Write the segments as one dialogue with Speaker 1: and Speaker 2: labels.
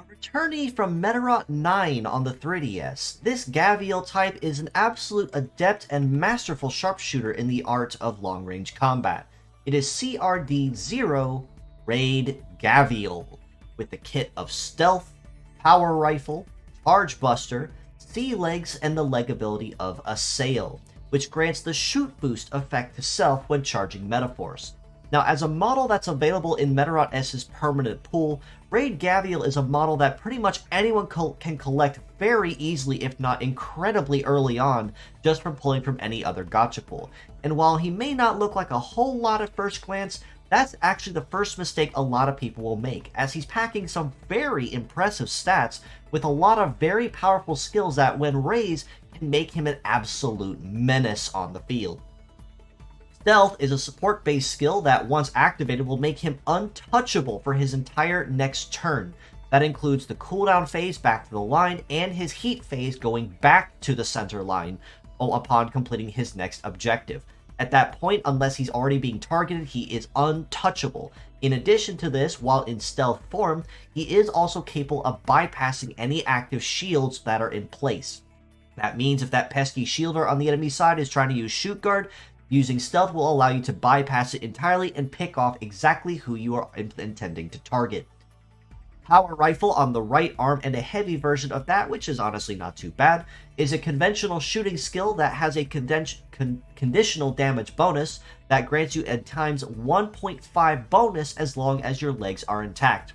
Speaker 1: Returnee from Medarot 9 on the 3DS, this Gavial type is an absolute adept and masterful sharpshooter in the art of long-range combat. It is CRD00 Raid Gavial, with the kit of Stealth, Power Rifle, Charge Buster, Sea Legs, and the leg ability of Assail, which grants the Shoot Boost effect to self when charging Metaforce. Now, as a model that's available in Medarot S's permanent pool, Raid Gavial is a model that pretty much anyone can collect very easily, if not incredibly early on, just from pulling from any other gacha pool. And while he may not look like a whole lot at first glance, that's actually the first mistake a lot of people will make, as he's packing some very impressive stats with a lot of very powerful skills that, when raised, can make him an absolute menace on the field. Stealth is a support-based skill that, once activated, will make him untouchable for his entire next turn. That includes the cooldown phase back to the line and his heat phase going back to the center line upon completing his next objective. At that point, unless he's already being targeted, he is untouchable. In addition to this, while in stealth form, he is also capable of bypassing any active shields that are in place. That means if that pesky shielder on the enemy side is trying to use Shoot Guard, using stealth will allow you to bypass it entirely and pick off exactly who you are intending to target. Power Rifle on the right arm, and a heavy version of that, which is honestly not too bad, is a conventional shooting skill that has a conditional damage bonus that grants you at times 1.5 bonus as long as your legs are intact.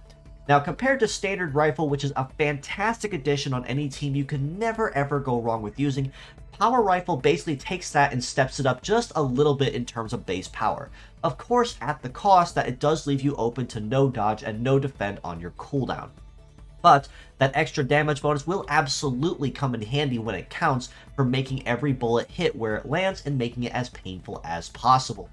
Speaker 1: Now, compared to Standard Rifle, which is a fantastic addition on any team you can never ever go wrong with using, Power Rifle basically takes that and steps it up just a little bit in terms of base power. Of course, at the cost that it does leave you open to no dodge and no defend on your cooldown. But that extra damage bonus will absolutely come in handy when it counts for making every bullet hit where it lands and making it as painful as possible.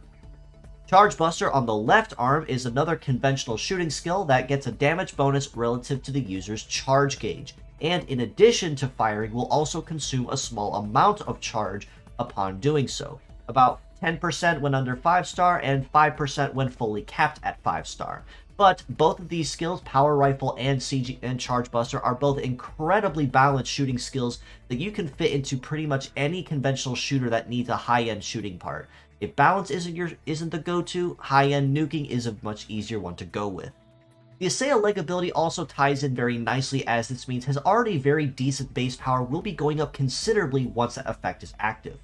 Speaker 1: Charge Buster on the left arm is another conventional shooting skill that gets a damage bonus relative to the user's charge gauge, and in addition to firing will also consume a small amount of charge upon doing so, about 10% when under 5-star and 5% when fully capped at 5-star. But both of these skills, Power Rifle and Charge Buster, are both incredibly balanced shooting skills that you can fit into pretty much any conventional shooter that needs a high-end shooting part. If balance isn't the go-to, high-end nuking is a much easier one to go with. The Assail leg ability also ties in very nicely, as this means his already very decent base power will be going up considerably once that effect is active.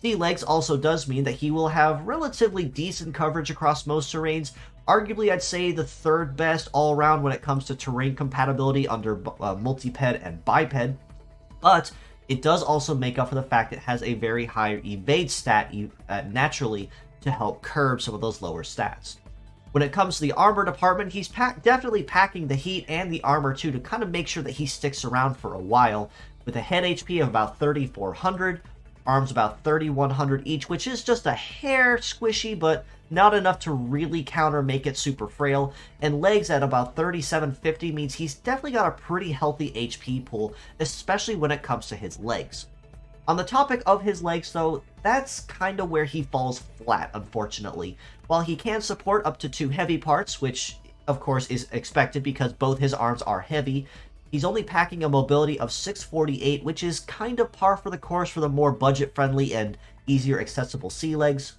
Speaker 1: Sea Legs also does mean that he will have relatively decent coverage across most terrains, arguably I'd say the third best all-around when it comes to terrain compatibility under multiped and biped, but it does also make up for the fact it has a very high evade stat naturally to help curb some of those lower stats. When it comes to the armor department, he's definitely packing the heat and the armor too to kind of make sure that he sticks around for a while, with a head HP of about 3,400, arms about 3,100 each, which is just a hair squishy, but not enough to really make it super frail, and legs at about 3,750 means he's definitely got a pretty healthy HP pool, especially when it comes to his legs. On the topic of his legs though, that's kind of where he falls flat, unfortunately. While he can support up to 2 heavy parts, which of course is expected because both his arms are heavy, he's only packing a mobility of 648, which is kind of par for the course for the more budget-friendly and easier accessible sea legs.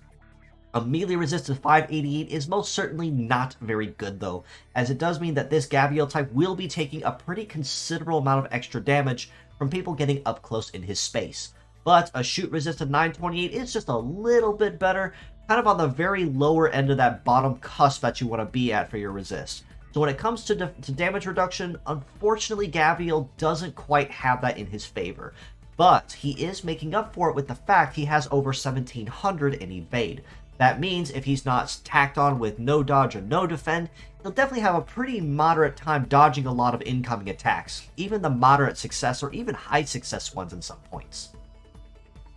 Speaker 1: A melee resist of 588 is most certainly not very good though, as it does mean that this Gavial type will be taking a pretty considerable amount of extra damage from people getting up close in his space. But a shoot resist of 928 is just a little bit better, kind of on the very lower end of that bottom cusp that you want to be at for your resist. So when it comes to damage reduction, unfortunately Gavial doesn't quite have that in his favor. But he is making up for it with the fact he has over 1,700 in evade. That means if he's not tacked on with no dodge or no defend, he'll definitely have a pretty moderate time dodging a lot of incoming attacks, even the moderate success or even high success ones in some points.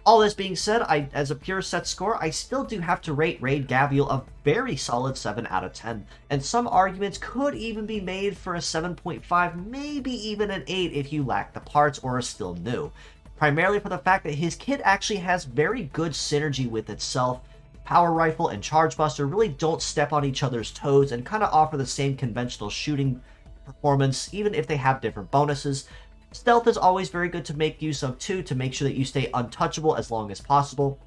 Speaker 1: All this being said, as a pure set score, I still do have to rate Raid Gavial a very solid 7 out of 10, and some arguments could even be made for a 7.5, maybe even an 8 if you lack the parts or are still new. Primarily for the fact that his kit actually has very good synergy with itself. Power Rifle and Charge Buster really don't step on each other's toes and kind of offer the same conventional shooting performance, even if they have different bonuses. Stealth is always very good to make use of too, to make sure that you stay untouchable as long as possible,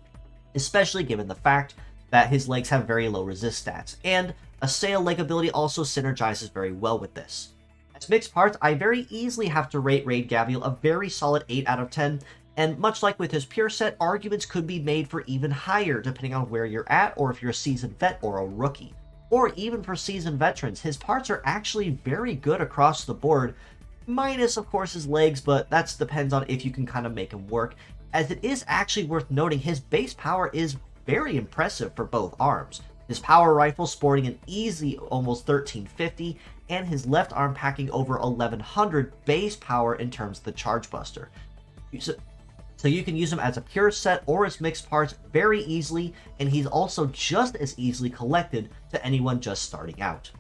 Speaker 1: especially given the fact that his legs have very low resist stats, and Assail leg ability also synergizes very well with this. As mixed parts, I very easily have to rate Raid Gavial a very solid 8 out of 10, and much like with his pure set, arguments could be made for even higher depending on where you're at, or if you're a seasoned vet or a rookie. Or even for seasoned veterans, his parts are actually very good across the board, minus of course his legs, but that depends on if you can kind of make him work, as it is actually worth noting his base power is very impressive for both arms. His power rifle sporting an easy almost 1350, and his left arm packing over 1100 base power in terms of the charge buster. So you can use him as a pure set or as mixed parts very easily, and he's also just as easily collected to anyone just starting out.